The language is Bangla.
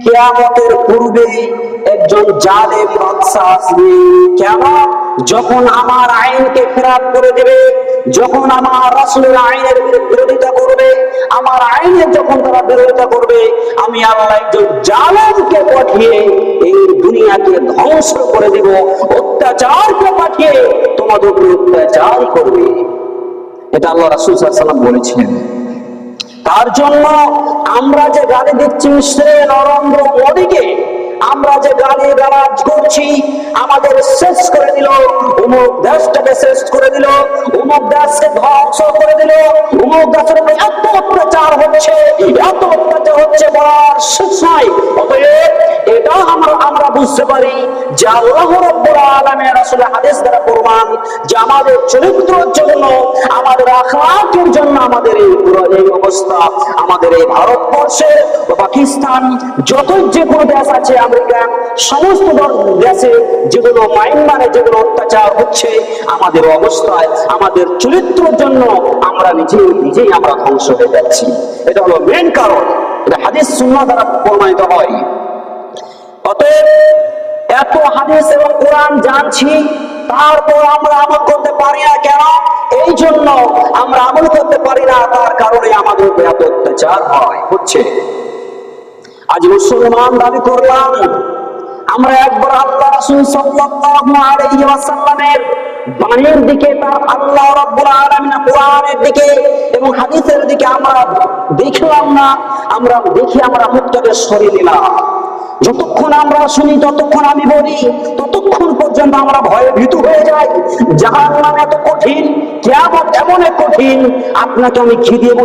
কিয়ামতের পূর্বে একজন জালেম বাদশা আসবে। কেন? যখন আমার আইনকে খেলাফ করে দেবে, যখন আমার রাসূলের আইনের বিরোধিতা করবে, আমার আইনের যখন তারা বিরোধিতা করবে, আমি আল্লাহ একজন জালেমকে পাঠিয়ে এই দুনিয়াকে ধ্বংস করে দেব। অত্যাচারকে পাঠিয়ে তোমাদের উপর অত্যাচার করবে। এটা আল্লাহ রাসূল সাল্লাল্লাহু আলাইহি ওয়াসাল্লাম বলেছিলেন। তার জন্য আমরা যে গালি দিচ্ছি শ্রী নরেন্দ্র মোদীকে, আমরা যে গালি গালাজ করছি, আমাদের শেষ করে দিল, অমুক দেশটাকে শেষ করে দিল, অমুক দেশকে ধ্বংস করে দিল, অমুক দেশের উপরে এত অত্যাচার হচ্ছে, এত অত্যাচার হচ্ছে বলার শেষ নাই। অতএব এটা আমরা বুঝতে পারি যে আল্লাহ রাব্বুল আলামিন রাসূলের হাদিস দ্বারা প্রমাণ যে আমাদের চরিত্রের জন্য, আমাদের আখলাকের জন্য আমাদের এই অবস্থা। আমাদের এই ভারতবর্ষে, পাকিস্তান, যত যে কোনো দেশ আছে, আমেরিকা, সমস্ত দেশে যেগুলো মায়ানমারে যেগুলো অত্যাচার হচ্ছে, আমাদের অবস্থায়, আমাদের চরিত্রের জন্য আমরা নিজেই আমরা ধ্বংস হয়ে যাচ্ছি। এটা হলো মেন কারণ। এটা হাদিস সুন্নাহ দ্বারা প্রমাণিত হয়। অতএব এত হাদিস এবং কোরআন জানছি, তারপর আমরা আমল করতে পারি না। কেন? এই জন্য আমরা আমল করতে পারি না, তার কারণে আমাদের উপর এত অত্যাচার হচ্ছে। আজ মুসলমান দাবি করলাম, আমরা একবার আল্লাহ রাসূল সাল্লাল্লাহু আলাইহি ওয়াসাল্লামের বাণীর দিকে, তার আল্লাহ রাব্বুল আলামিনের কোরআনের দিকে এবং হাদিসের দিকে আমরা দেখলাম না। আমরা দেখি, আমরা মুখটাকে সরিয়ে নিলাম। যতক্ষণ আমরা শুনি, ততক্ষণ আমি বলি, ততক্ষণ পর্যন্ত আমরা ভয়ে ভীতু হয়ে যাই। জাহান্নাম এত কঠিন, কিয়ামত এমন এক কঠিন, আপনাকে আমি কি দিয়ে